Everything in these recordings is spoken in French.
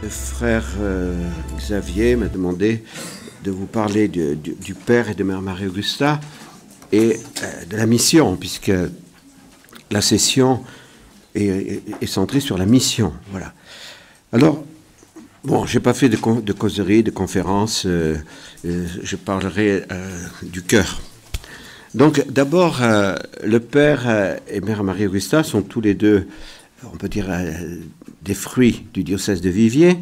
Le frère Xavier m'a demandé de vous parler du père et de Mère Marie-Augusta et de la mission, puisque la session est centrée sur la mission. Voilà. Alors, bon, je n'ai pas fait de causerie, de conférence, je parlerai du cœur. Donc, d'abord, le père et Mère Marie-Augusta sont tous les deux, on peut dire, des fruits du diocèse de Viviers,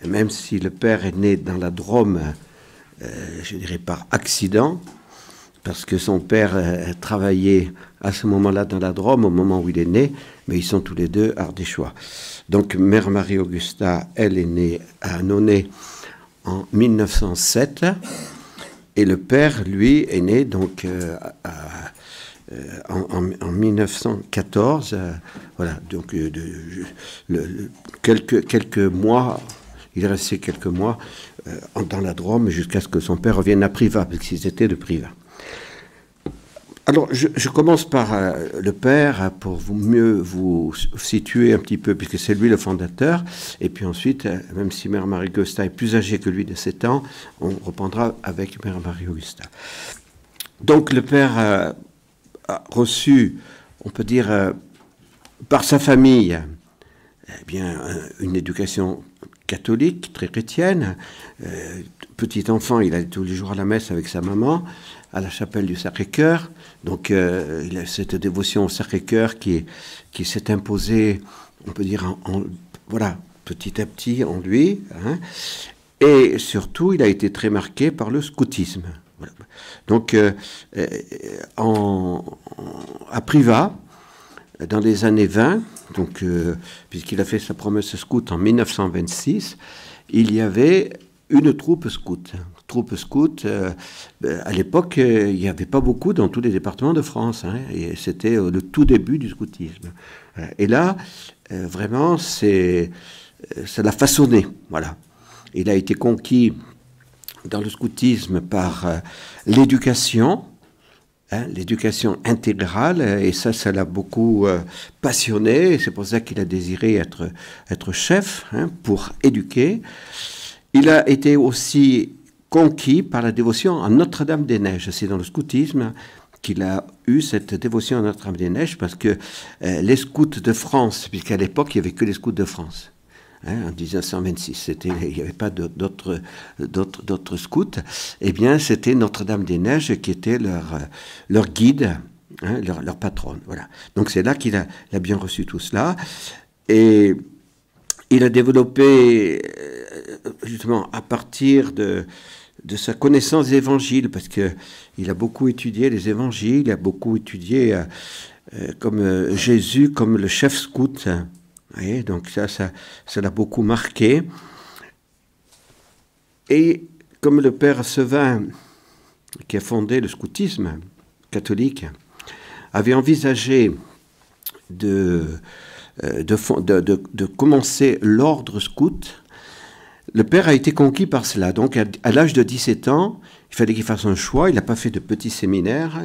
même si le père est né dans la Drôme, je dirais par accident, parce que son père travaillait à ce moment-là dans la Drôme, au moment où il est né, mais ils sont tous les deux ardéchois. Donc, Mère Marie-Augusta, elle est née à Annonay en 1907, et le père, lui, est né donc en 1914, voilà, donc quelques mois, il est resté quelques mois dans la Drôme jusqu'à ce que son père revienne à Privas, parce qu'ils étaient de Privas. Alors, je commence par le père, pour mieux vous situer un petit peu, puisque c'est lui le fondateur, et puis ensuite, même si Mère Marie-Augusta est plus âgée que lui de 7 ans, on reprendra avec Mère Marie-Augusta. Donc, le père a reçu, on peut dire, par sa famille, eh bien, une éducation catholique, très chrétienne. Petit enfant, il allait tous les jours à la messe avec sa maman, à la chapelle du Sacré-Cœur. Donc, il a cette dévotion au Sacré-Cœur qui s'est imposée, on peut dire, voilà, petit à petit en lui. Hein. Et surtout, il a été très marqué par le scoutisme. Voilà. Donc, à Privas, dans les années 20, donc, puisqu'il a fait sa promesse scout en 1926, il y avait une troupe scout. Troupe scout, à l'époque, il n'y avait pas beaucoup dans tous les départements de France. Hein, et c'était le tout début du scoutisme. Et là, vraiment, ça l'a façonné. Voilà. Il a été conquis dans le scoutisme par l'éducation, hein, l'éducation intégrale, et ça l'a beaucoup passionné. C'est pour ça qu'il a désiré être chef, hein, pour éduquer. Il a été aussi conquis par la dévotion à Notre-Dame-des-Neiges. C'est dans le scoutisme qu'il a eu cette dévotion à Notre-Dame-des-Neiges, parce que les scouts de France, puisqu'à l'époque, il n'y avait que les scouts de France, hein, en 1926, il n'y avait pas d'autres scouts, eh bien, c'était Notre-Dame-des-Neiges qui était leur guide, hein, leur patronne. Voilà. Donc, c'est là qu'il a bien reçu tout cela. Et il a développé, justement, à partir de sa connaissance des évangiles, parce qu'il a beaucoup étudié les évangiles, il a beaucoup étudié comme Jésus, comme le chef scout. Vous voyez, donc ça l'a beaucoup marqué. Et comme le père Sevin, qui a fondé le scoutisme catholique, avait envisagé de commencer l'ordre scout, le père a été conquis par cela. Donc, à l'âge de 17 ans, il fallait qu'il fasse un choix. Il n'a pas fait de petit séminaire.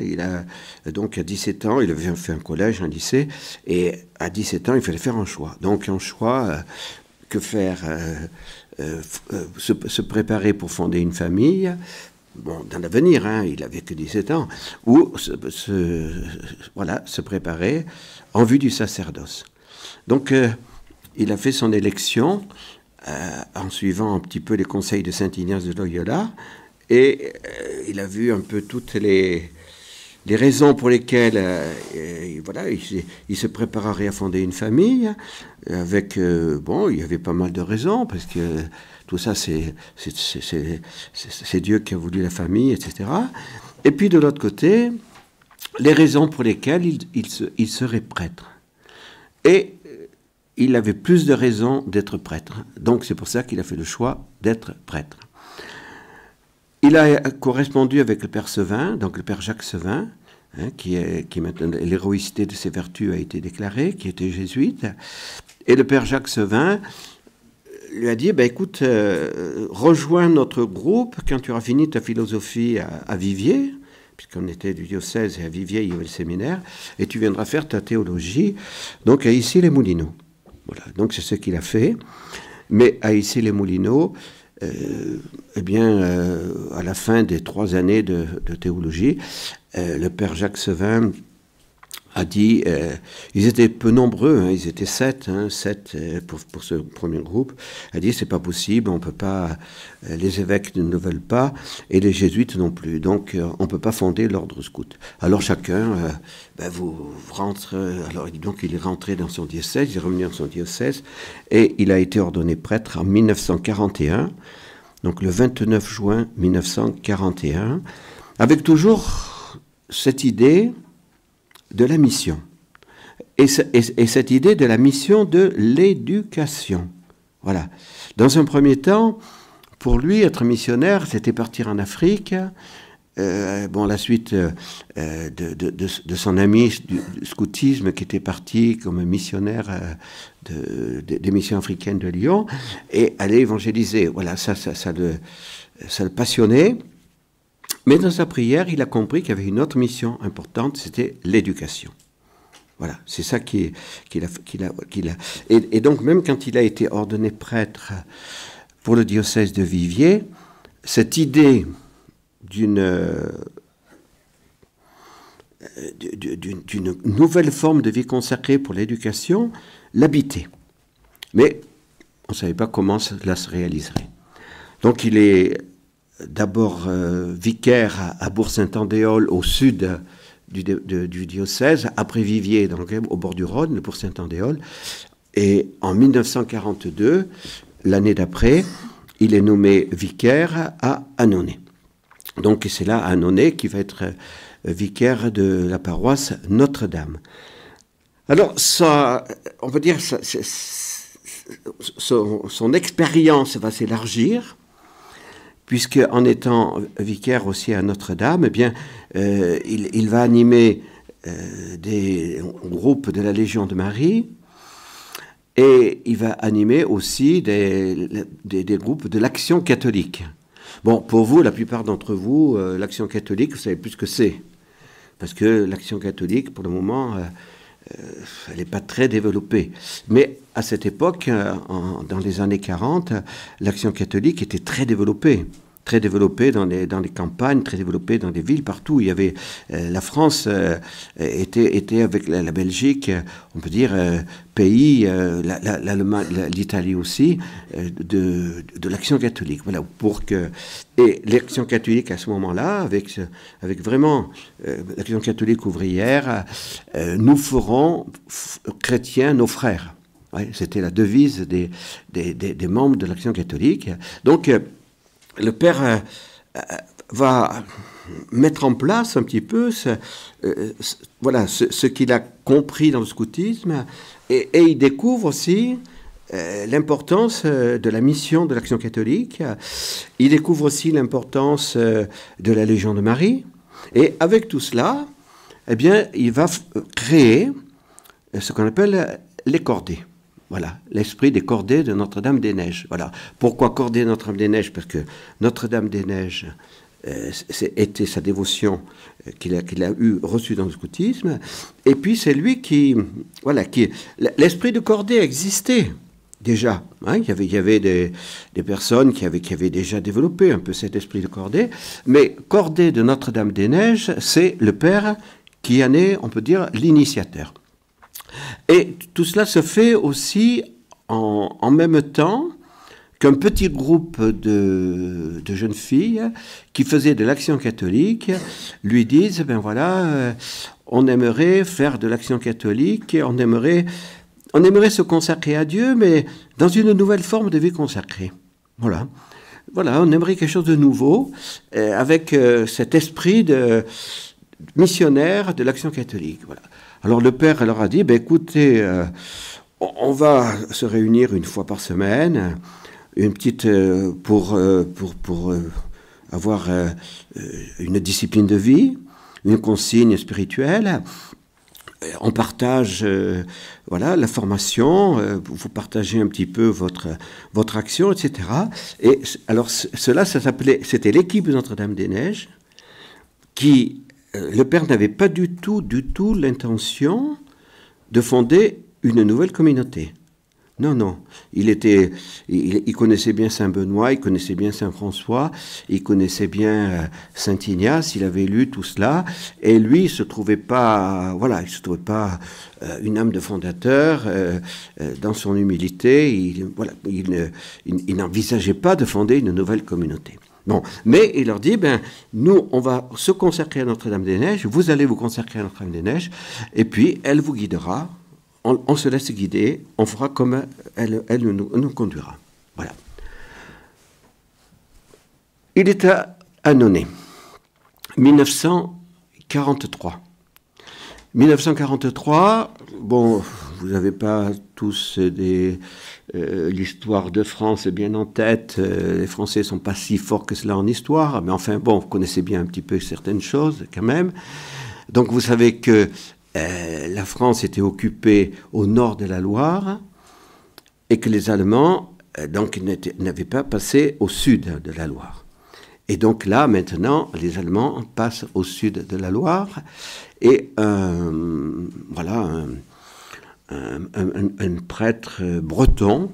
Donc, à 17 ans, il avait fait un collège, un lycée. Et à 17 ans, il fallait faire un choix. Donc, un choix, que faire se préparer pour fonder une famille. Bon, dans l'avenir, hein, il n'avait que 17 ans. Ou se préparer en vue du sacerdoce. Donc, il a fait son élection en suivant un petit peu les conseils de Saint Ignace de Loyola, et il a vu un peu toutes les raisons pour lesquelles voilà, il se préparerait à fonder une famille, avec, bon, il y avait pas mal de raisons, parce que tout ça, c'est Dieu qui a voulu la famille, etc. Et puis, de l'autre côté, les raisons pour lesquelles il serait prêtre. Et il avait plus de raisons d'être prêtre. Donc, c'est pour ça qu'il a fait le choix d'être prêtre. Il a correspondu avec le père Sevin, donc le père Jacques Sevin, hein, qui maintenant, l'héroïcité de ses vertus a été déclarée, qui était jésuite. Et le père Jacques Sevin lui a dit, écoute, rejoins notre groupe quand tu auras fini ta philosophie à Viviers, puisqu'on était du diocèse, et à Viviers, il y avait le séminaire, et tu viendras faire ta théologie, donc à Issy-les-Moulineaux. Voilà, donc c'est ce qu'il a fait. Mais à Issy-les-Moulineaux, eh bien, à la fin des 3 années de théologie, le père Jacques Sevin a dit, ils étaient peu nombreux, hein, ils étaient 7 pour ce premier groupe, a dit c'est pas possible, on peut pas, les évêques ne veulent pas et les jésuites non plus, donc on peut pas fonder l'ordre scout. Alors chacun, vous rentre, alors donc il est rentré dans son diocèse, il est revenu dans son diocèse et il a été ordonné prêtre en 1941, donc le 29 juin 1941, avec toujours cette idée de la mission. Et cette idée de la mission de l'éducation. Voilà. Dans un premier temps, pour lui, être missionnaire, c'était partir en Afrique. La suite de son ami du scoutisme qui était parti comme missionnaire des missions africaines de Lyon et aller évangéliser. Voilà, ça le passionnait. Mais dans sa prière, il a compris qu'il y avait une autre mission importante, c'était l'éducation. Voilà, c'est ça qu'il a. Et donc, même quand il a été ordonné prêtre pour le diocèse de Viviers, cette idée d'une nouvelle forme de vie consacrée pour l'éducation l'habitait. Mais on ne savait pas comment cela se réaliserait. Donc, il est d'abord vicaire à Bourg-Saint-Andéol, au sud du diocèse, après Viviers, donc, au bord du Rhône, le Bourg-Saint-Andéol. Et en 1942, l'année d'après, il est nommé vicaire à Annonay. Donc c'est là, à Annonay, qu'il va être vicaire de la paroisse Notre-Dame. Alors, ça, on peut dire, son expérience va s'élargir, puisque en étant vicaire aussi à Notre-Dame, eh bien, il va animer des groupes de la Légion de Marie, et il va animer aussi des groupes de l'Action catholique. Bon, pour vous, la plupart d'entre vous, l'Action catholique, vous savez plus ce que c'est, parce que l'Action catholique, pour le moment, elle n'est pas très développée. Mais à cette époque, dans les années 40, l'Action catholique était très développée dans les campagnes, très développée dans les villes, partout. Il y avait la France était avec la Belgique, on peut dire pays, l'Italie aussi, de l'Action catholique. Voilà, et l'Action catholique à ce moment-là, avec vraiment l'Action catholique ouvrière, nous ferons chrétiens nos frères. Ouais, c'était la devise des membres de l'Action catholique. Donc le père va mettre en place un petit peu ce qu'il a compris dans le scoutisme et il découvre aussi l'importance de la mission de l'Action catholique. Il découvre aussi l'importance de la Légion de Marie. Et avec tout cela, eh bien, il va créer ce qu'on appelle les cordées. Voilà, l'esprit des cordées de Notre-Dame-des-Neiges. Voilà. Pourquoi cordées Notre-Dame-des-Neiges? Parce que Notre-Dame-des-Neiges, était sa dévotion qu'il a reçue dans le scoutisme. Et puis c'est lui l'esprit de cordée existait déjà. Hein, il y avait des personnes qui avaient déjà développé un peu cet esprit de cordée. Mais cordée de Notre-Dame-des-Neiges, c'est le père qui en est, on peut dire, l'initiateur. Et tout cela se fait aussi en même temps qu'un petit groupe de jeunes filles qui faisaient de l'Action catholique lui disent, on aimerait faire de l'Action catholique, on aimerait se consacrer à Dieu, mais dans une nouvelle forme de vie consacrée. Voilà, on aimerait quelque chose de nouveau, avec cet esprit de missionnaire de l'Action catholique. Voilà. Alors le père leur a dit, écoutez, on va se réunir une fois par semaine, une petite pour avoir une discipline de vie, une consigne spirituelle. On partage la formation, vous partagez un petit peu votre action, etc. Et alors c'était l'équipe de Notre-Dame-des-Neiges qui... le père n'avait pas du tout l'intention de fonder une nouvelle communauté. Non, non. Il connaissait bien Saint Benoît, il connaissait bien Saint François, il connaissait bien Saint Ignace, il avait lu tout cela, et lui, il se trouvait pas, voilà, il se trouvait pas une âme de fondateur dans son humilité. Il n'envisageait pas de fonder une nouvelle communauté. Bon, mais il leur dit, ben, nous, on va se consacrer à Notre-Dame-des-Neiges, vous allez vous consacrer à Notre-Dame-des-Neiges, et puis elle vous guidera. On se laisse guider, on fera comme elle nous conduira. Voilà. Il est à Annonay, 1943. 1943, bon, vous n'avez pas tous l'histoire de France bien en tête, les Français ne sont pas si forts que cela en histoire, mais enfin, bon, vous connaissez bien un petit peu certaines choses quand même. Donc vous savez que la France était occupée au nord de la Loire et que les Allemands donc n'avaient pas passé au sud de la Loire. Et donc là, maintenant, les Allemands passent au sud de la Loire et voilà, un prêtre breton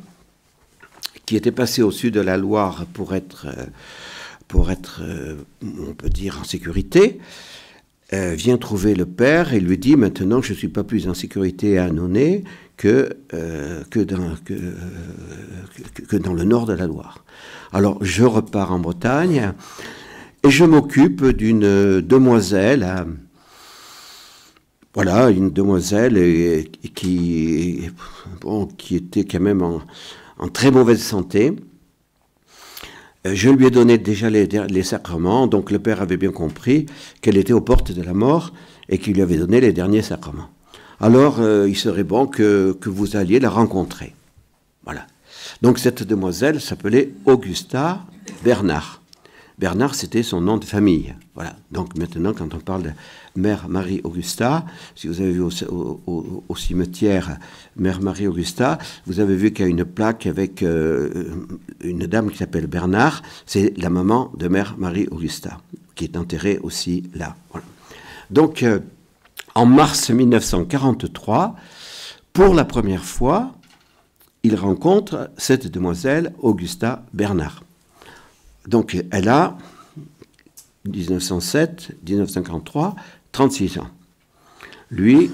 qui était passé au sud de la Loire pour être on peut dire, en sécurité, vient trouver le père et lui dit, maintenant je ne suis pas plus en sécurité à Annonay que dans le nord de la Loire. Alors je repars en Bretagne et je m'occupe d'une demoiselle, voilà, une demoiselle qui était quand même en très mauvaise santé. Je lui ai donné déjà les sacrements, donc le père avait bien compris qu'elle était aux portes de la mort et qu'il lui avait donné les derniers sacrements. Alors, il serait bon que vous alliez la rencontrer. Voilà. Donc, cette demoiselle s'appelait Augusta Bernard. Bernard, c'était son nom de famille. Voilà. Donc, maintenant, quand on parle de Mère Marie-Augusta, si vous avez vu au cimetière Mère Marie-Augusta, vous avez vu qu'il y a une plaque avec une dame qui s'appelle Bernard. C'est la maman de Mère Marie-Augusta, qui est enterrée aussi là. Voilà. Donc, en mars 1943, pour la première fois, il rencontre cette demoiselle, Augusta Bernard. Donc, elle a 1907-1943, 36 ans. Lui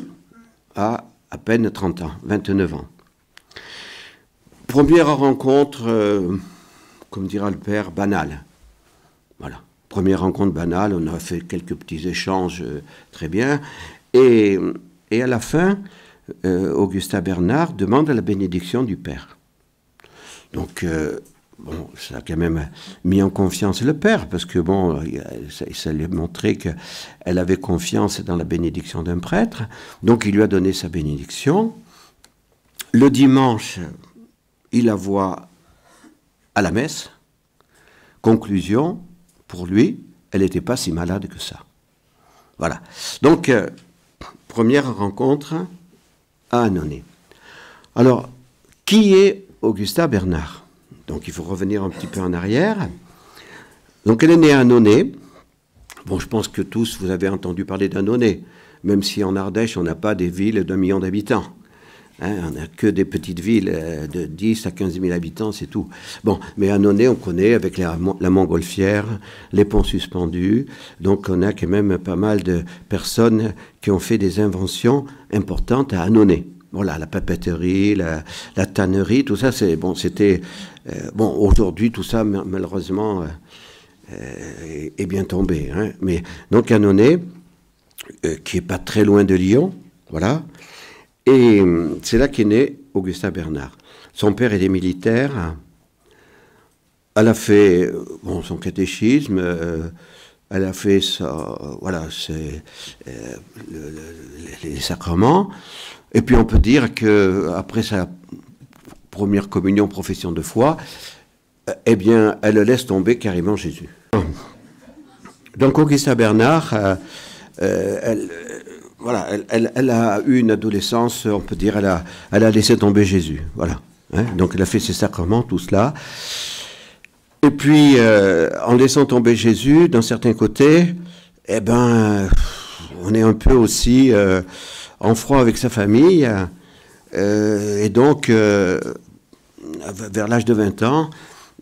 a à peine 30 ans, 29 ans. Première rencontre, comme dira le père, banale. Voilà. Première rencontre banale, on a fait quelques petits échanges très bien. Et à la fin, Augusta Bernard demande la bénédiction du père. Donc, bon, ça a quand même mis en confiance le père, parce que bon, ça lui a montré qu'elle avait confiance dans la bénédiction d'un prêtre. Donc, il lui a donné sa bénédiction. Le dimanche, il la voit à la messe. Conclusion, pour lui, elle n'était pas si malade que ça. Voilà. Donc, première rencontre à Annonay. Alors, qui est Augusta Bernard ? Donc il faut revenir un petit peu en arrière. Donc elle est née à Annonay. Bon, je pense que tous vous avez entendu parler d'Annonay, même si en Ardèche on n'a pas des villes d'1 million d'habitants. Hein, on n'a que des petites villes de 10 à 15 000 habitants, c'est tout. Bon, mais Annonay on connaît avec la montgolfière, les ponts suspendus. Donc on a quand même pas mal de personnes qui ont fait des inventions importantes à Annonay. Voilà, la papeterie, la tannerie, tout ça, c'est bon. C'était bon. Aujourd'hui, tout ça, malheureusement, est bien tombé. Hein. Mais donc Annonay, qui est pas très loin de Lyon, voilà. Et c'est là qu'est né Augusta Bernard. Son père était militaire. Elle a fait bon son catéchisme. Elle a fait les sacrements. Et puis on peut dire qu'après sa première communion, profession de foi, eh bien, elle laisse tomber carrément Jésus. Donc Augusta Bernard, elle a eu une adolescence, on peut dire, elle a laissé tomber Jésus. Voilà. Hein, donc elle a fait ses sacrements, tout cela. Et puis, en laissant tomber Jésus, d'un certain côté, eh ben, on est un peu aussi en froid avec sa famille. Et donc, vers l'âge de 20 ans,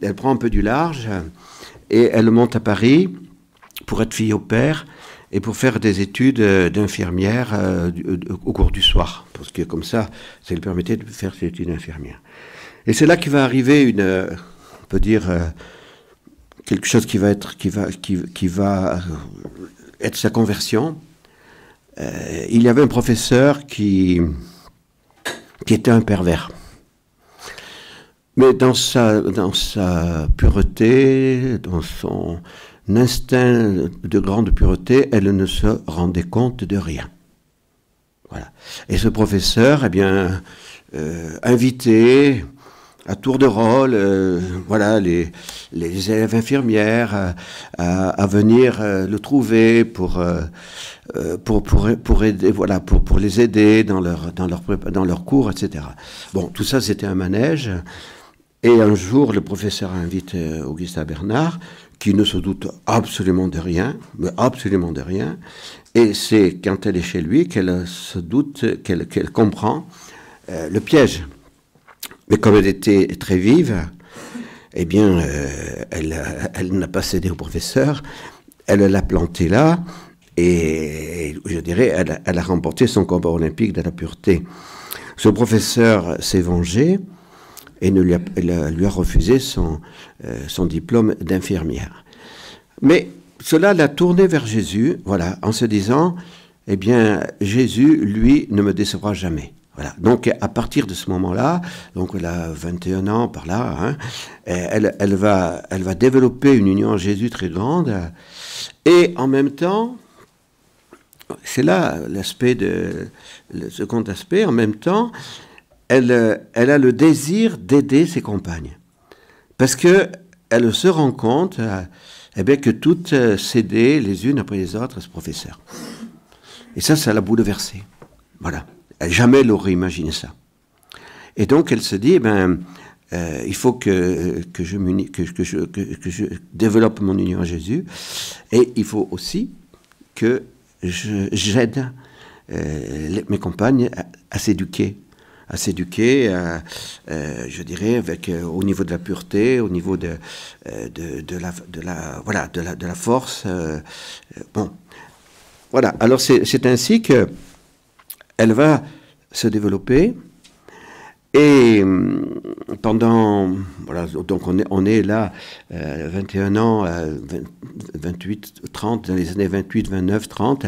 elle prend un peu du large et elle monte à Paris pour être fille au père et pour faire des études d'infirmière au cours du soir. Parce que comme ça lui permettait de faire ses études d'infirmière. Et c'est là qu'il va arriver on peut dire, quelque chose qui va être sa conversion. Il y avait un professeur qui était un pervers. Mais dans sa pureté, dans son instinct de grande pureté, elle ne se rendait compte de rien. Voilà. Et ce professeur, invitait à tour de rôle, les élèves infirmières à venir le trouver pour aider, pour les aider dans leur cours, etc. Bon, tout ça, c'était un manège. Et un jour, le professeur invite Augusta Bernard, qui ne se doute absolument de rien, mais absolument de rien. Et c'est quand elle est chez lui qu'elle se doute, qu'elle comprend le piège. Mais comme elle était très vive, eh bien, elle n'a pas cédé au professeur, elle l'a planté là, et je dirais, elle a remporté son combat olympique de la pureté. Ce professeur s'est vengé et lui a refusé son diplôme d'infirmière. Mais cela l'a tourné vers Jésus, voilà, en se disant, eh bien, Jésus, lui, ne me décevra jamais. Voilà. Donc, à partir de ce moment-là, donc elle a 21 ans par là, hein, elle va développer une union en Jésus très grande, et en même temps, c'est là le second aspect, en même temps, elle a le désir d'aider ses compagnes. Parce qu'elle se rend compte que toutes cédaient les unes après les autres à ce professeur. Et ça l'a bouleversée. Voilà. Jamais elle aurait imaginé ça. Et donc elle se dit, il faut que je développe mon union à Jésus, et il faut aussi que j'aide mes compagnes à s'éduquer, je dirais, au niveau de la pureté, au niveau de la force. Bon, voilà. Alors c'est ainsi que elle va se développer, et pendant, voilà, donc on est là, 21 ans, 28, 30, dans les années 28, 29, 30,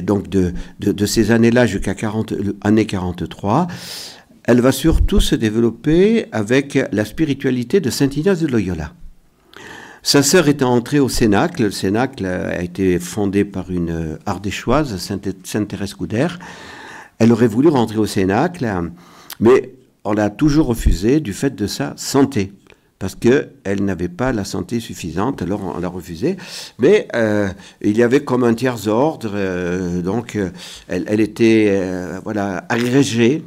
donc de ces années-là jusqu'à année 43, elle va surtout se développer avec la spiritualité de Saint Ignace de Loyola. Sa sœur étant entrée au Cénacle, le Cénacle a été fondé par une ardéchoise, Sainte Thérèse Coudert. Elle aurait voulu rentrer au Cénacle, mais on l'a toujours refusé du fait de sa santé, parce qu'elle n'avait pas la santé suffisante, alors on l'a refusé. Mais il y avait comme un tiers-ordre, donc elle était agrégée,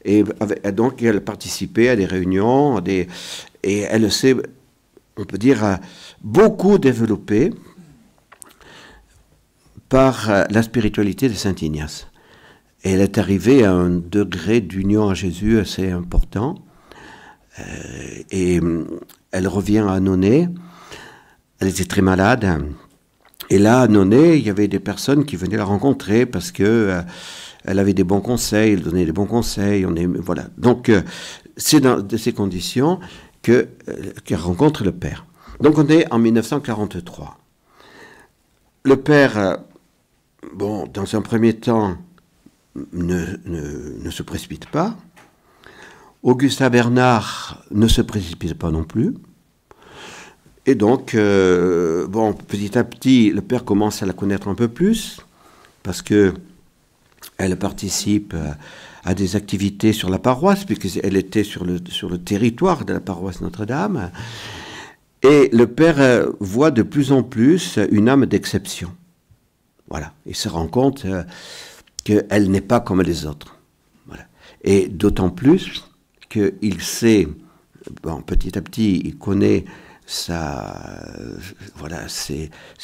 et donc elle participait à des réunions, et elle s'est, on peut dire, beaucoup développée par la spiritualité de Saint Ignace. Et elle est arrivée à un degré d'union à Jésus assez important. Et elle revient à Annonay. Elle était très malade. Et là, à Annonay, il y avait des personnes qui venaient la rencontrer parce que elle avait des bons conseils, elle donnait des bons conseils. Voilà. Donc, c'est dans ces conditions qu'elle rencontre le Père. Donc, on est en 1943. Le Père, dans un premier temps, ne se précipite pas. Augusta Bernard ne se précipite pas non plus. Et donc, petit à petit, le Père commence à la connaître un peu plus, parce que elle participe à des activités sur la paroisse, puisqu'elle était sur le territoire de la paroisse Notre-Dame. Et le Père voit de plus en plus une âme d'exception. Voilà. Il se rend compte qu'elle n'est pas comme les autres. Voilà. Et d'autant plus qu'il sait, petit à petit, il connaît ses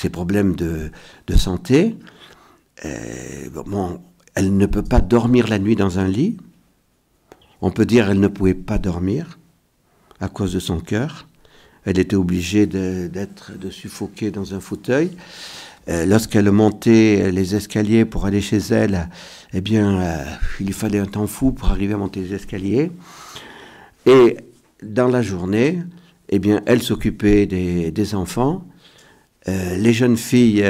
problèmes de santé. Elle ne peut pas dormir la nuit dans un lit. On peut dire qu'elle ne pouvait pas dormir à cause de son cœur. Elle était obligée de suffoquer dans un fauteuil. Lorsqu'elle montait les escaliers pour aller chez elle, eh bien, il lui fallait un temps fou pour arriver à monter les escaliers. Et dans la journée, eh bien, elle s'occupait des enfants. Les jeunes filles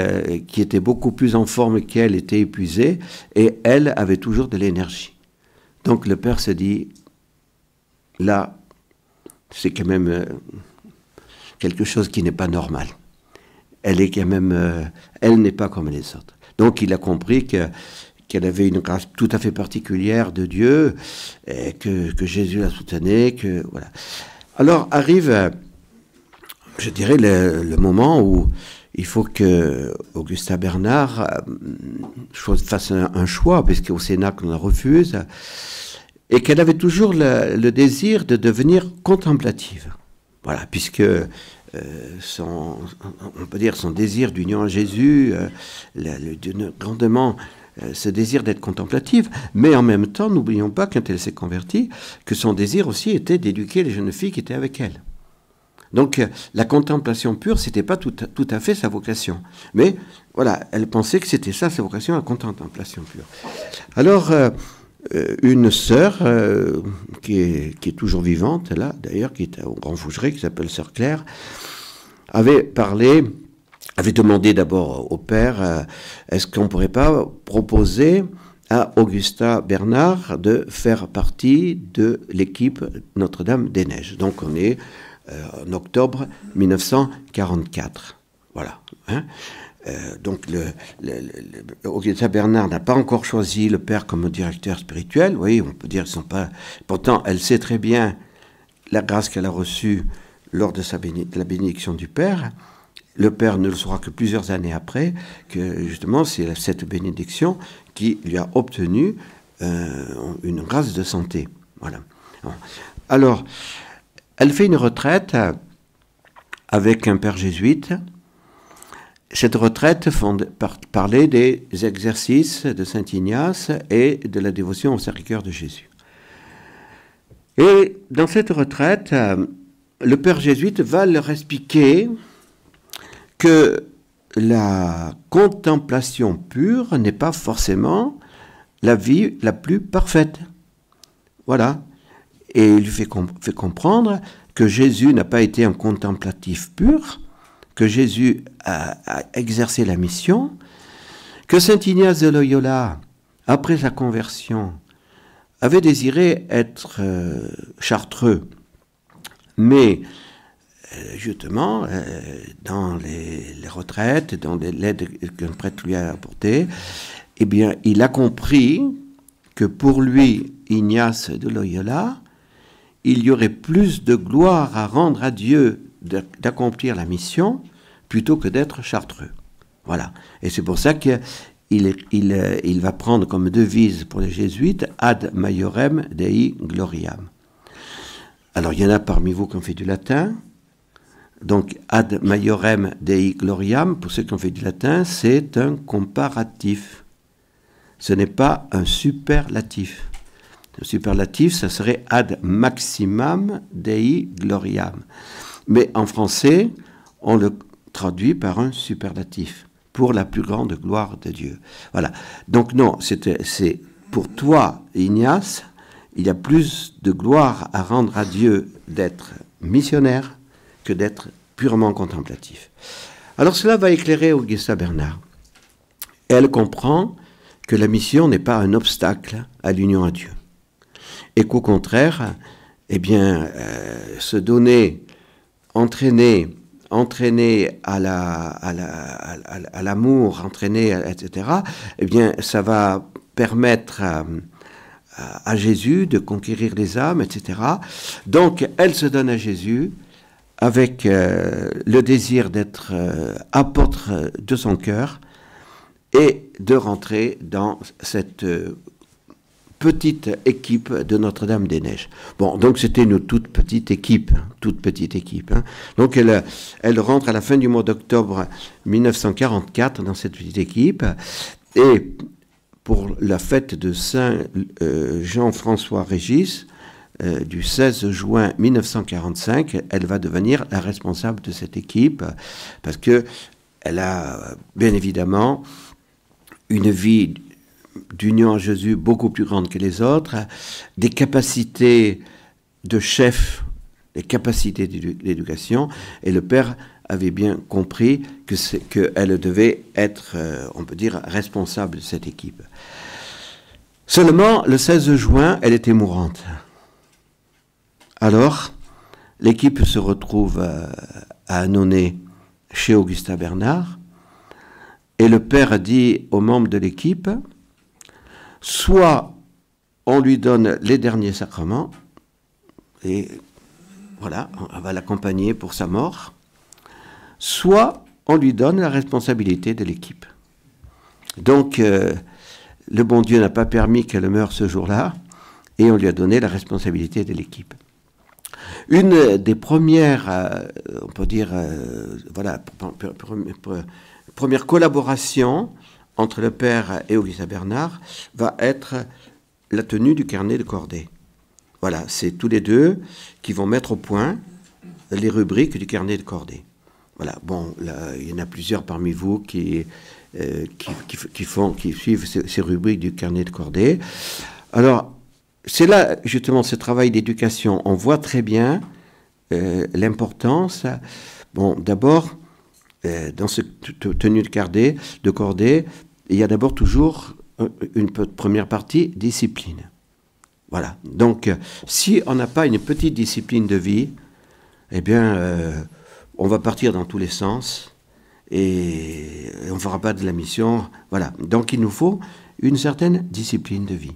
qui étaient beaucoup plus en forme qu'elle étaient épuisées et elle avait toujours de l'énergie. Donc le père se dit, là, c'est quand même quelque chose qui n'est pas normal. Elle est quand même, elle n'est pas comme les autres. Donc il a compris qu'elle avait une grâce tout à fait particulière de Dieu, et que Jésus la soutenait, que voilà. Alors arrive, je dirais, le moment où il faut que Augusta Bernard fasse un choix, puisqu'au Cénacle on la refuse, et qu'elle avait toujours le désir de devenir contemplative. Voilà, puisque on peut dire son désir d'union à Jésus, grandement ce désir d'être contemplative, mais en même temps, n'oublions pas, quand elle s'est convertie, que son désir aussi était d'éduquer les jeunes filles qui étaient avec elle. Donc la contemplation pure, c'était pas tout à fait sa vocation. Mais voilà, elle pensait que c'était ça sa vocation, la contemplation pure. Alors, une sœur qui est toujours vivante, là, d'ailleurs, qui est au Grand Fougeray, qui s'appelle Sœur Claire, avait demandé d'abord au père, est-ce qu'on ne pourrait pas proposer à Augusta Bernard de faire partie de l'équipe Notre-Dame-des-Neiges. Donc on est en octobre 1944. Voilà. Hein. Donc Augusta Bernard n'a pas encore choisi le père comme directeur spirituel. Oui, on peut dire qu'ils sont pas. Pourtant, elle sait très bien la grâce qu'elle a reçue lors de la bénédiction du père. Le père ne le saura que plusieurs années après, que justement c'est cette bénédiction qui lui a obtenu une grâce de santé. Voilà. Alors, elle fait une retraite avec un père jésuite. Cette retraite parlait des exercices de Saint Ignace et de la dévotion au Sacré-Cœur de Jésus. Et dans cette retraite, le père jésuite va leur expliquer que la contemplation pure n'est pas forcément la vie la plus parfaite. Voilà. Et il lui fait comprendre que Jésus n'a pas été un contemplatif pur, que Jésus a exercé la mission, que saint Ignace de Loyola, après sa conversion, avait désiré être chartreux, mais justement, dans les retraites, dans l'aide qu'un prêtre lui a apportée, eh bien, il a compris que pour lui, Ignace de Loyola, il y aurait plus de gloire à rendre à Dieu d'accomplir la mission plutôt que d'être chartreux. Voilà. Et c'est pour ça qu'il va prendre comme devise pour les jésuites ad maiorem Dei gloriam. Alors, il y en a parmi vous qui ont fait du latin. Donc, ad maiorem Dei gloriam, pour ceux qui ont fait du latin, c'est un comparatif. Ce n'est pas un superlatif. Le superlatif, ça serait ad maximam Dei gloriam. Mais en français, on le traduit par un superlatif, pour la plus grande gloire de Dieu. Voilà. Donc non, c'est pour toi, Ignace, il y a plus de gloire à rendre à Dieu d'être missionnaire que d'être purement contemplatif. Alors cela va éclairer Augusta Bernard. Elle comprend que la mission n'est pas un obstacle à l'union à Dieu. Et qu'au contraire, eh bien, se donner, entraîner à l'amour, entraîner, etc., eh bien, ça va permettre à Jésus de conquérir les âmes, etc. Donc, elle se donne à Jésus avec le désir d'être apôtre de son cœur et de rentrer dans cette petite équipe de Notre-Dame-des-Neiges. Bon, donc c'était une toute petite équipe. Hein. Donc elle rentre à la fin du mois d'octobre 1944 dans cette petite équipe, et pour la fête de Saint Jean-François Régis, du 16 juin 1945, elle va devenir la responsable de cette équipe, parce que elle a bien évidemment une vie d'union à Jésus beaucoup plus grande que les autres, des capacités de chef, des capacités d'éducation, et le père avait bien compris qu'elle devait être, on peut dire, responsable de cette équipe. Seulement, le 16 juin, elle était mourante. Alors, l'équipe se retrouve à Annonay, chez Augustin Bernard, et le père dit aux membres de l'équipe, soit on lui donne les derniers sacrements, et voilà, on va l'accompagner pour sa mort, soit on lui donne la responsabilité de l'équipe. Donc, le bon Dieu n'a pas permis qu'elle meure ce jour-là, et on lui a donné la responsabilité de l'équipe. Une des premières, on peut dire, voilà, première collaboration entre le père et Augustin Bernard va être la tenue du carnet de cordée. Voilà, c'est tous les deux qui vont mettre au point les rubriques du carnet de cordée. Voilà, bon, là, il y en a plusieurs parmi vous qui suivent ces rubriques du carnet de cordée. Alors, c'est là, justement, ce travail d'éducation. On voit très bien l'importance. Bon, d'abord, dans cette tenue de cordée, il y a d'abord toujours une première partie, discipline. Voilà. Donc, si on n'a pas une petite discipline de vie, eh bien, on va partir dans tous les sens et on ne fera pas de la mission. Voilà. Donc, il nous faut une certaine discipline de vie.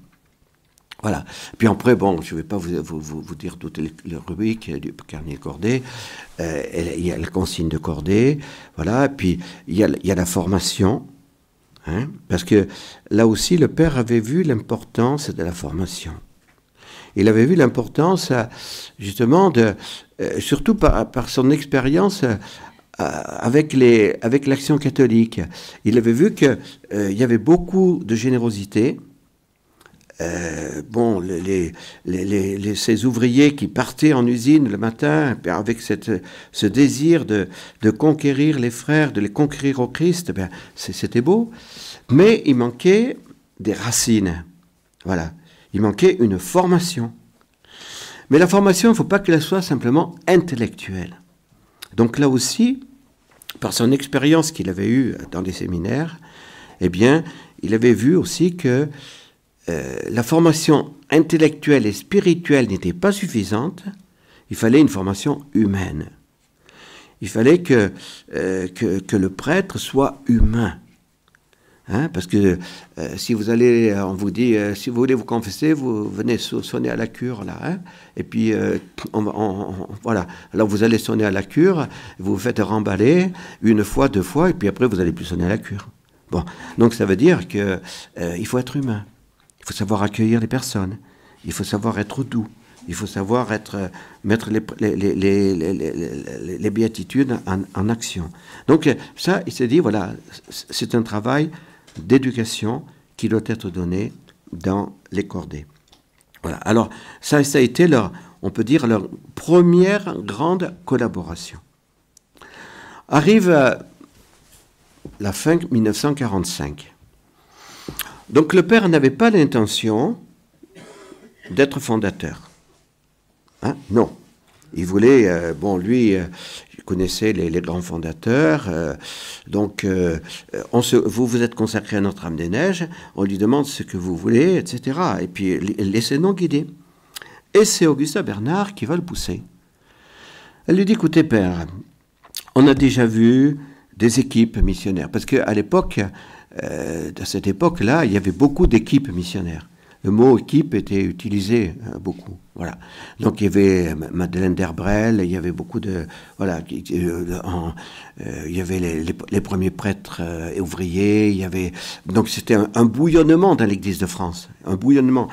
Voilà. Puis après, bon, je ne vais pas vous dire toutes les rubriques du carnet de cordée. Il y a la consigne de cordée. Voilà. Puis il y a la formation. Hein, parce que là aussi, le père avait vu l'importance de la formation. Il avait vu l'importance, justement, surtout par son expérience avec l'Action catholique. Il avait vu qu'il y avait beaucoup de générosité. Bon, ces ouvriers qui partaient en usine le matin avec ce désir de conquérir les frères, de les conquérir au Christ, ben, c'était beau, mais il manquait des racines. Voilà, il manquait une formation. Mais la formation, il ne faut pas qu'elle soit simplement intellectuelle. Donc là aussi, par son expérience qu'il avait eue dans les séminaires, eh bien, il avait vu aussi que la formation intellectuelle et spirituelle n'était pas suffisante, il fallait une formation humaine. Il fallait que le prêtre soit humain. Hein, parce que si vous allez, on vous dit, si vous voulez vous confesser, vous venez sonner à la cure, là. Hein, et puis, voilà. Alors vous allez sonner à la cure, vous vous faites remballer une fois, deux fois, et puis après vous n'allez plus sonner à la cure. Bon, donc ça veut dire qu'il faut être humain. Il faut savoir accueillir les personnes. Il faut savoir être doux. Il faut savoir mettre les béatitudes en action. Donc ça, il s'est dit, voilà, c'est un travail d'éducation qui doit être donné dans les cordées. Voilà. Alors ça a été on peut dire, leur première grande collaboration. Arrive la fin 1945. Donc le père n'avait pas l'intention d'être fondateur. Hein? Non. Il voulait, bon, lui, il connaissait les grands fondateurs, donc vous êtes consacré à Notre-Dame des Neiges, on lui demande ce que vous voulez, etc. Et puis laissez-nous guider. Et c'est Augustin Bernard qui va le pousser. Elle lui dit, écoutez père, on a déjà vu des équipes missionnaires, parce qu'à l'époque, à cette époque-là, il y avait beaucoup d'équipes missionnaires. Le mot équipe était utilisé beaucoup. Voilà. Donc il y avait Madeleine d'Herbrel, il y avait beaucoup de... Voilà, il y avait les premiers prêtres et ouvriers, il y avait... Donc c'était un bouillonnement dans l'Église de France, un bouillonnement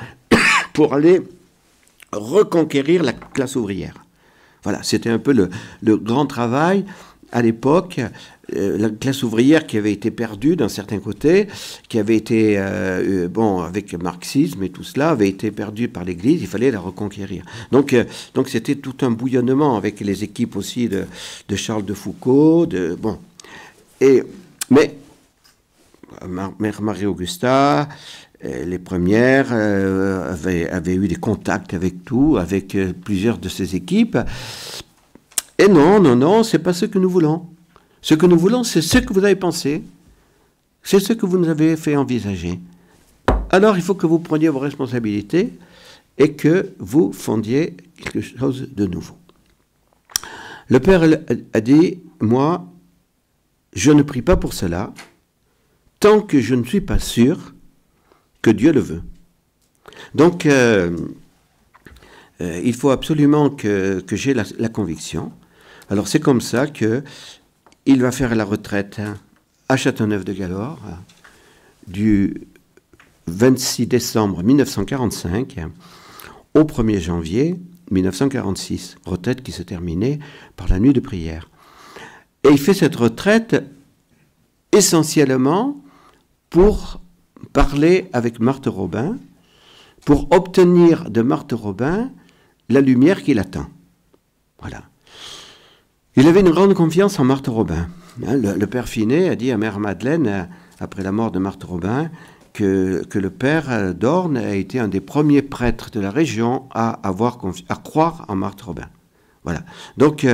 pour aller reconquérir la classe ouvrière. Voilà, c'était un peu le grand travail à l'époque, la classe ouvrière qui avait été perdue d'un certain côté, qui avait été, avec le marxisme et tout cela, avait été perdue par l'Église, il fallait la reconquérir. Donc c'était tout un bouillonnement avec les équipes aussi de Charles de Foucault, mais Mère Marie-Augusta, les premières avaient eu des contacts avec avec plusieurs de ces équipes. Et non, c'est pas ce que nous voulons. Ce que nous voulons, c'est ce que vous avez pensé. C'est ce que vous nous avez fait envisager. Alors, il faut que vous preniez vos responsabilités et que vous fondiez quelque chose de nouveau. Le père a dit, moi, je ne prie pas pour cela, tant que je ne suis pas sûr que Dieu le veut. Donc, il faut absolument que j'ai la conviction. Alors, c'est comme ça qu'il va faire la retraite à Châteauneuf-de-Galore du 26 décembre 1945 au 1er janvier 1946. Retraite qui se terminait par la nuit de prière. Et il fait cette retraite essentiellement pour parler avec Marthe Robin, pour obtenir de Marthe Robin la lumière qu'il attend. Voilà. Il avait une grande confiance en Marthe Robin. Le père Finet a dit à Mère Madeleine, après la mort de Marthe Robin, que le père d'Orne a été un des premiers prêtres de la région à croire en Marthe Robin. Voilà. Donc,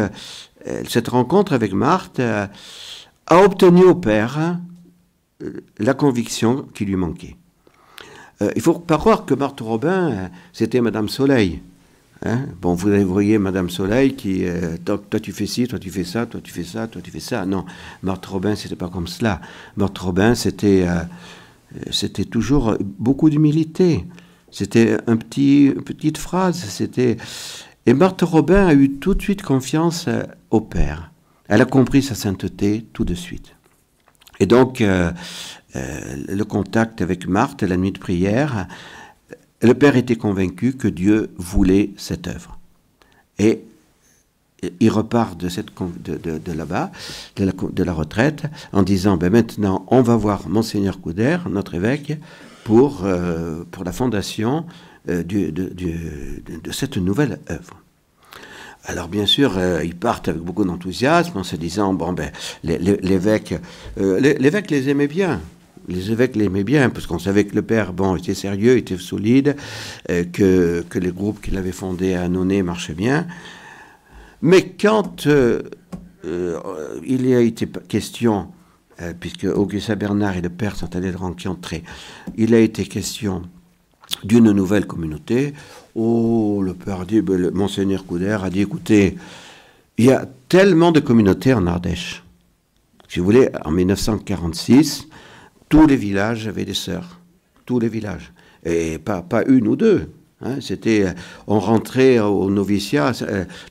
cette rencontre avec Marthe a obtenu au père la conviction qui lui manquait. Il ne faut pas croire que Marthe Robin, c'était Madame Soleil. Hein? Bon, vous voyez Madame Soleil qui, toi tu fais ci, toi tu fais ça, toi tu fais ça, toi tu fais ça. Non, Marthe Robin, c'était pas comme cela. Marthe Robin, c'était toujours beaucoup d'humilité. C'était une petite phrase. Et Marthe Robin a eu tout de suite confiance au Père. Elle a compris sa sainteté tout de suite. Et donc, le contact avec Marthe, la nuit de prière, le Père était convaincu que Dieu voulait cette œuvre. Et il repart de là-bas, de la retraite, en disant, maintenant, on va voir Monseigneur Couder, notre évêque, pour la fondation de cette nouvelle œuvre. Alors bien sûr, ils partent avec beaucoup d'enthousiasme en se disant, l'évêque les aimait bien. Les évêques l'aimaient bien, parce qu'on savait que le père, était sérieux, était solide, que les groupes qu'il avait fondés à Annonay marchaient bien. Mais quand il y a été question, puisque Augustin Bernard et le père sont allés le rencontrer, il a été question d'une nouvelle communauté. Oh, le père a dit, le Monseigneur Couder a dit, écoutez, il y a tellement de communautés en Ardèche. Si vous voulez, en 1946, tous les villages avaient des sœurs. Tous les villages. Et pas une ou deux. Hein, on rentrait au noviciat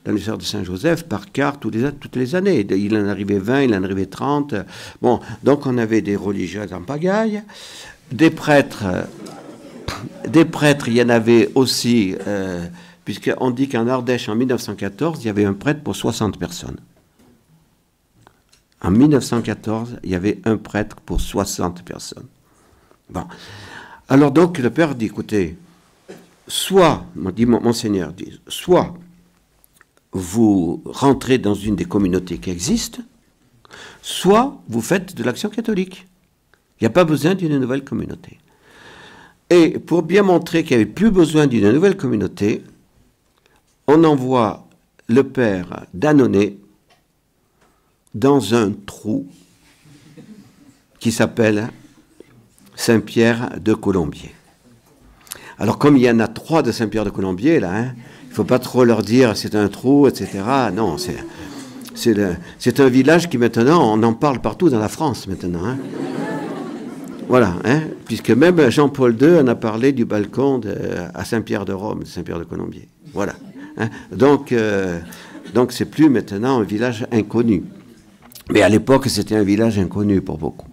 dans les sœurs de Saint-Joseph par quart toutes les années. Il en arrivait 20, il en arrivait 30. Bon, donc on avait des religieuses en pagaille, des prêtres, il y en avait aussi, puisqu'on dit qu'en Ardèche, en 1914, il y avait un prêtre pour 60 personnes. En 1914, il y avait un prêtre pour 60 personnes. Bon. Alors donc, le père dit, écoutez, Monseigneur dit, soit vous rentrez dans une des communautés qui existent, soit vous faites de l'action catholique. Il n'y a pas besoin d'une nouvelle communauté. Et pour bien montrer qu'il n'y avait plus besoin d'une nouvelle communauté, on envoie le père d'Annonay dans un trou qui s'appelle Saint-Pierre de Colombier. Alors comme il y en a 3 de Saint-Pierre de Colombier, là, il ne faut pas trop leur dire c'est un trou, etc. Non, c'est un village qui maintenant, on en parle partout dans la France maintenant. Hein. Voilà, puisque même Jean-Paul II en a parlé du balcon à Saint-Pierre de Rome, Saint-Pierre de Colombier. Voilà. Donc c'est plus maintenant un village inconnu. Mais à l'époque, c'était un village inconnu pour beaucoup.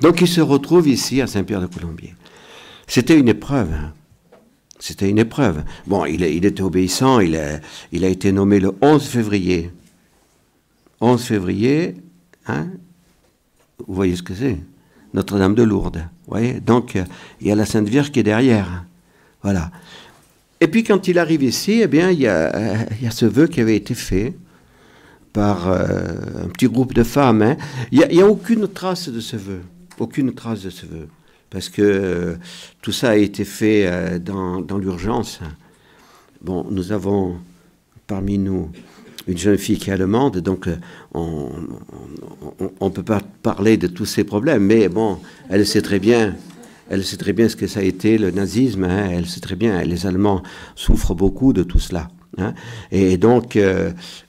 Donc il se retrouve ici à Saint-Pierre de Colombier. C'était une épreuve. C'était une épreuve. Bon, il était obéissant, il a été nommé le 11 février 11 février, hein, vous voyez ce que c'est, Notre-Dame de Lourdes. Vous voyez, donc, il y a la Sainte Vierge qui est derrière. Voilà. Et puis, quand il arrive ici, eh bien, il y a ce vœu qui avait été fait par un petit groupe de femmes. Hein. Il n'y a aucune trace de ce vœu. Aucune trace de ce vœu. Parce que tout ça a été fait dans l'urgence. Bon, nous avons parmi nous une jeune fille qui est allemande, donc on ne peut pas parler de tous ces problèmes, mais bon, elle sait très bien ce que ça a été le nazisme, hein, elle sait très bien, les Allemands souffrent beaucoup de tout cela. Hein, et donc,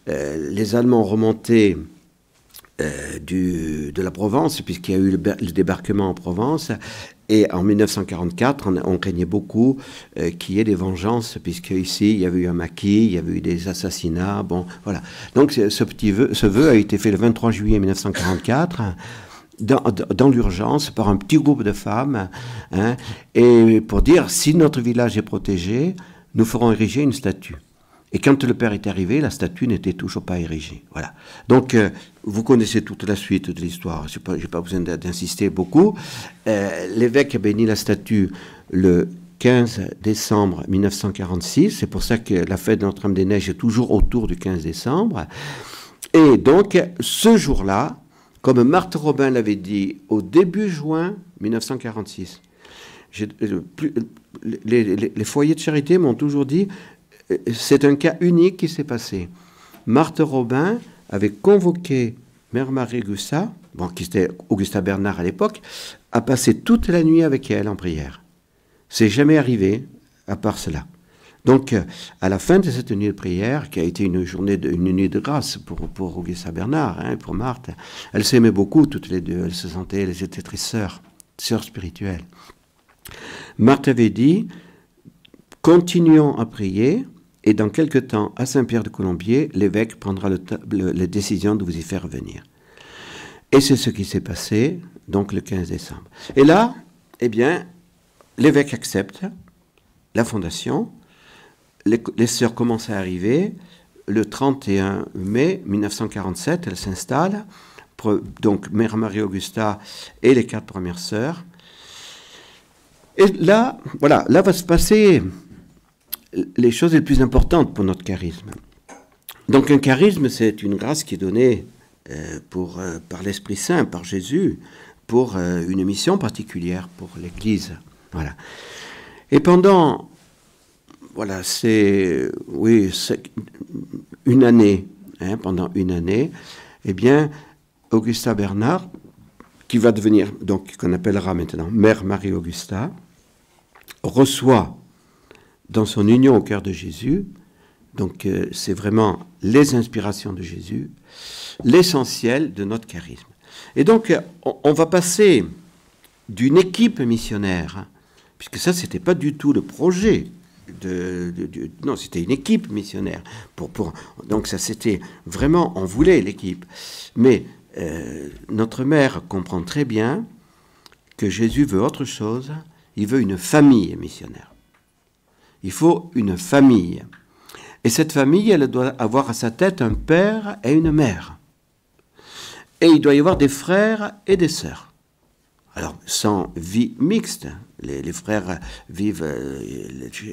les Allemands remontaient de la Provence, puisqu'il y a eu le débarquement en Provence, et en 1944, on craignait beaucoup qu'il y ait des vengeances, puisque ici, il y avait eu un maquis, il y avait eu des assassinats, bon, voilà. Donc, ce vœu a été fait le 23 juillet 1944, dans l'urgence, par un petit groupe de femmes, hein, et pour dire, si notre village est protégé, nous ferons ériger une statue. Et quand le père est arrivé, la statue n'était toujours pas érigée. Voilà. Donc, vous connaissez toute la suite de l'histoire. Je n'ai pas besoin d'insister beaucoup. L'évêque a béni la statue le 15 décembre 1946. C'est pour ça que la fête de Notre-Dame-des-Neiges est toujours autour du 15 décembre. Et donc, ce jour-là, comme Marthe Robin l'avait dit au début juin 1946, les foyers de charité m'ont toujours dit, c'est un cas unique qui s'est passé. Marthe Robin avait convoqué Mère Marie-Augusta, bon, qui était Augusta Bernard à l'époque, à passer toute la nuit avec elle en prière. C'est jamais arrivé à part cela. Donc, à la fin de cette nuit de prière, qui a été une nuit de grâce pour Augusta Bernard, hein, pour Marthe, elles s'aimaient beaucoup toutes les deux. Elles se sentaient, elles étaient très sœurs spirituelles. Marthe avait dit, continuons à prier. Et dans quelque temps, à Saint-Pierre-de-Colombier, l'évêque prendra la décision de vous y faire venir. Et c'est ce qui s'est passé, donc le 15 décembre. Et là, eh bien, l'évêque accepte la fondation, les sœurs commencent à arriver, le 31 mai 1947, elles s'installent, donc Mère Marie-Augusta et les 4 premières sœurs. Et là, voilà, là va se passer les choses les plus importantes pour notre charisme. Donc un charisme, c'est une grâce qui est donnée par l'Esprit Saint, par Jésus, pour une mission particulière pour l'Église. Voilà. Et pendant, voilà, c'est une année, hein, pendant une année, eh bien, Augusta Bernard, qui va devenir, donc qu'on appellera maintenant Mère Marie-Augusta, reçoit dans son union au cœur de Jésus, donc c'est vraiment les inspirations de Jésus, l'essentiel de notre charisme. Et donc, on va passer d'une équipe missionnaire, hein, puisque ça, c'était pas du tout le projet, non, c'était une équipe missionnaire. Donc ça, c'était vraiment, on voulait l'équipe. Mais notre mère comprend très bien que Jésus veut autre chose, il veut une famille missionnaire. Il faut une famille. Et cette famille, elle doit avoir à sa tête un père et une mère. Et il doit y avoir des frères et des sœurs. Alors, sans vie mixte. Les frères vivent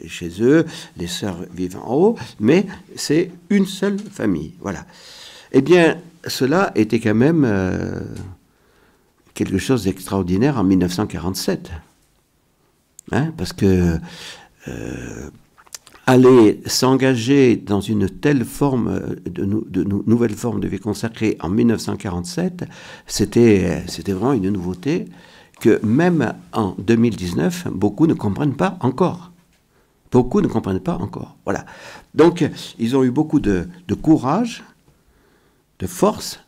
chez eux, les sœurs vivent en haut, mais c'est une seule famille. Voilà. Eh bien, cela était quand même quelque chose d'extraordinaire en 1947. Hein, parce que aller s'engager dans une telle forme nouvelle forme de vie consacrée en 1947, c'était vraiment une nouveauté que même en 2019, beaucoup ne comprennent pas encore. Beaucoup ne comprennent pas encore. Voilà. Donc, ils ont eu beaucoup de courage, de force,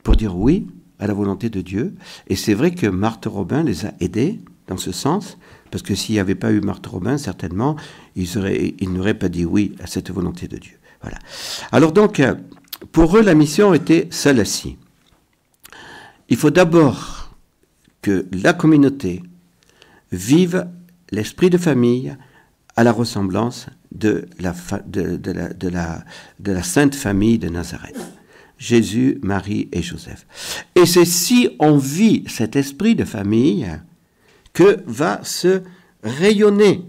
pour dire oui à la volonté de Dieu. Et c'est vrai que Marthe Robin les a aidés dans ce sens, parce que s'il n'y avait pas eu Marthe Robin, certainement, ils n'auraient pas dit oui à cette volonté de Dieu. Voilà. Alors donc, pour eux, la mission était celle-ci. Il faut d'abord que la communauté vive l'esprit de famille à la ressemblance de la Sainte Famille de Nazareth. Jésus, Marie et Joseph. Et c'est si on vit cet esprit de famille que va se rayonner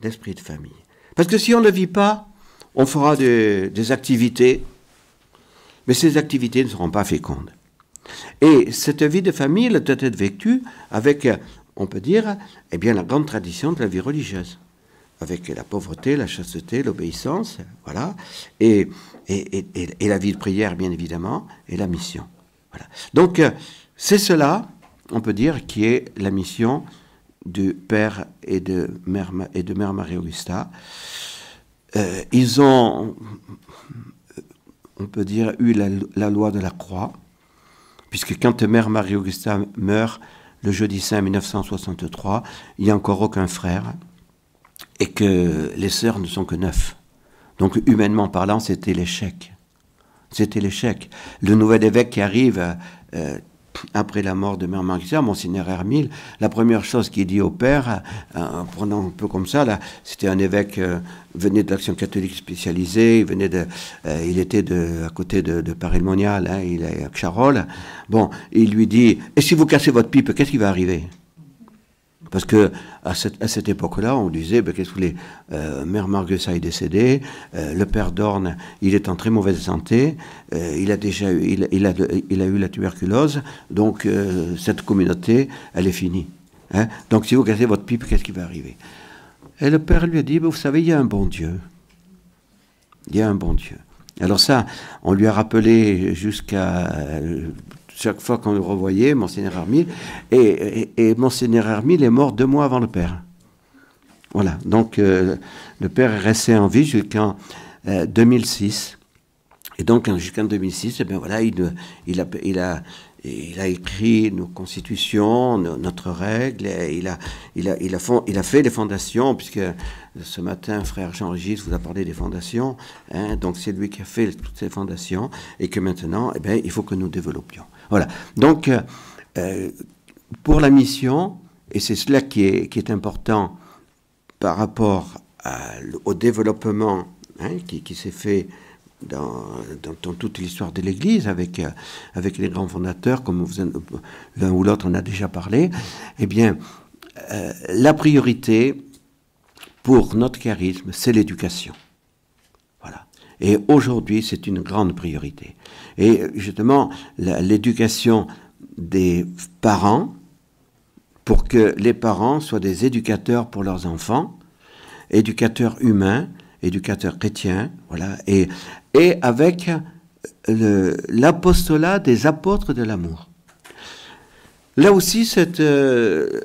l'esprit de famille. Parce que si on ne le vit pas, on fera des activités, mais ces activités ne seront pas fécondes. Et cette vie de famille, elle doit être vécue avec, on peut dire, eh bien, la grande tradition de la vie religieuse, avec la pauvreté, la chasteté, l'obéissance, voilà, et la vie de prière, bien évidemment, et la mission. Voilà. Donc, c'est cela, on peut dire, qui est la mission du père et de mère Marie-Augusta. Ils ont, on peut dire, eu la loi de la croix, puisque quand mère Marie-Augusta meurt le jeudi saint 1963, il n'y a encore aucun frère, et que les sœurs ne sont que 9. Donc, humainement parlant, c'était l'échec. C'était l'échec. Le nouvel évêque qui arrive après la mort de mère Marie-Augusta, Monseigneur Hermile, la première chose qu'il dit au père, en prenant un peu comme ça, là, c'était un évêque, venait de l'Action catholique spécialisée, il était à côté de Paris-le-Monial, hein, il est à Charolles. Bon, il lui dit, et si vous cassez votre pipe, qu'est-ce qui va arriver? Parce que à cette époque-là, on disait, qu'est-ce que vous voulez, mère Marie-Augusta est décédée, le père Dorn, il est en très mauvaise santé, il a eu la tuberculose, donc cette communauté, elle est finie. Hein. Donc si vous cassez votre pipe, qu'est-ce qui va arriver? Et le père lui a dit, vous savez, il y a un bon Dieu. Il y a un bon Dieu. Alors ça, on lui a rappelé jusqu'à... chaque fois qu'on le revoyait, Monseigneur Hermile, et Monseigneur Hermile est mort 2 mois avant le père. Voilà, donc le père est resté en vie jusqu'en 2006. Et donc jusqu'en 2006, eh bien voilà, il a écrit nos constitutions, notre règle, il a fait les fondations, puisque ce matin, frère Jean-Régis vous a parlé des fondations, hein, donc c'est lui qui a fait toutes ces fondations, et que maintenant, eh bien, il faut que nous développions. Voilà. Donc, pour la mission, et c'est cela qui est important par rapport au développement hein, qui s'est fait dans toute l'histoire de l'Église, avec les grands fondateurs, comme l'un ou l'autre en a déjà parlé, eh bien, la priorité pour notre charisme, c'est l'éducation. Voilà. Et aujourd'hui, c'est une grande priorité. Et justement, l'éducation des parents, pour que les parents soient des éducateurs pour leurs enfants, éducateurs humains, éducateurs chrétiens, voilà, et avec l'apostolat des apôtres de l'amour. Là aussi,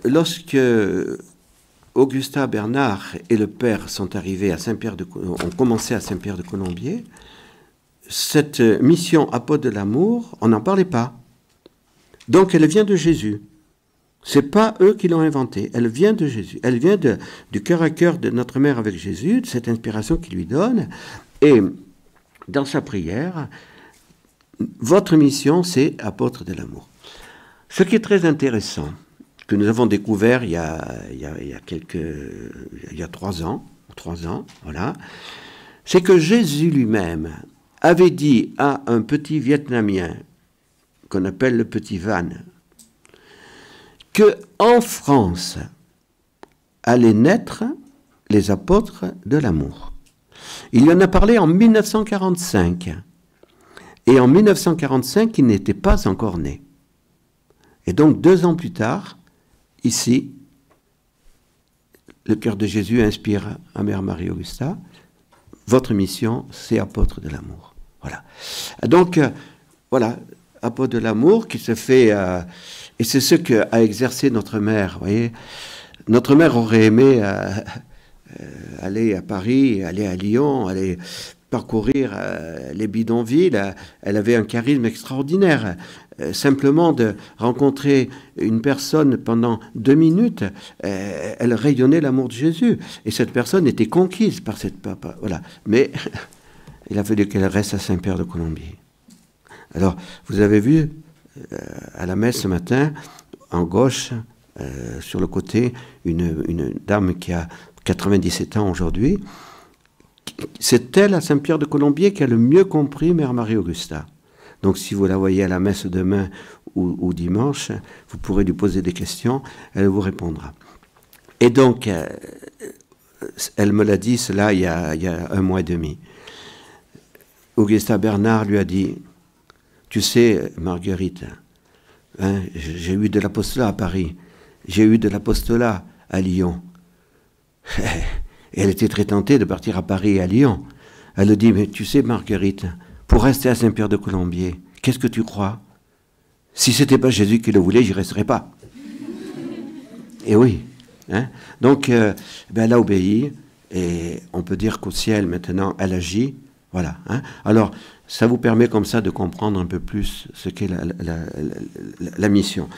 lorsque Augusta Bernard et le père sont arrivés à ont commencé à Saint-Pierre de Colombier, cette mission apôtre de l'amour, on n'en parlait pas. Donc elle vient de Jésus. C'est pas eux qui l'ont inventée, elle vient de Jésus. Elle vient du cœur à cœur de notre mère avec Jésus, de cette inspiration qu'il lui donne. Et dans sa prière, votre mission, c'est apôtre de l'amour. Ce qui est très intéressant, que nous avons découvert il y a 3 ans, voilà, c'est que Jésus lui-même avait dit à un petit Vietnamien, qu'on appelle le petit Van, que en France allaient naître les apôtres de l'amour. Il y en a parlé en 1945. Et en 1945, il n'était pas encore né. Et donc, 2 ans plus tard, ici, le cœur de Jésus inspire à Mère Marie-Augusta. Votre mission, c'est apôtre de l'amour. Voilà. Donc, voilà, apôtre de l'amour qui se fait... et c'est ce qu'a exercé notre mère, vous voyez. Notre mère aurait aimé aller à Paris, aller à Lyon, aller parcourir les bidonvilles. Elle avait un charisme extraordinaire. Simplement de rencontrer une personne pendant 2 minutes, elle rayonnait l'amour de Jésus. Et cette personne était conquise par cette papa. Voilà. Mais il a fallu qu'elle reste à Saint-Pierre de Colombier. Alors, vous avez vu à la messe ce matin, en gauche, sur le côté, une dame qui a 97 ans aujourd'hui. C'est elle, à Saint-Pierre de Colombier, qui a le mieux compris Mère Marie-Augusta. Donc si vous la voyez à la messe demain ou dimanche, vous pourrez lui poser des questions, elle vous répondra. Et donc, elle me l'a dit cela il y a 1 mois et demi. Augustin Bernard lui a dit, tu sais, Marguerite, hein, j'ai eu de l'apostolat à Paris, j'ai eu de l'apostolat à Lyon. Et elle était très tentée de partir à Paris et à Lyon. Elle lui dit, mais tu sais, Marguerite, pour rester à Saint-Pierre de Colombier, qu'est-ce que tu crois? Si ce n'était pas Jésus qui le voulait, j'y resterais pas. Et oui. Hein? Donc, elle a obéi, et on peut dire qu'au ciel, maintenant, elle agit. Voilà. Hein? Alors, ça vous permet comme ça de comprendre un peu plus ce qu'est la mission.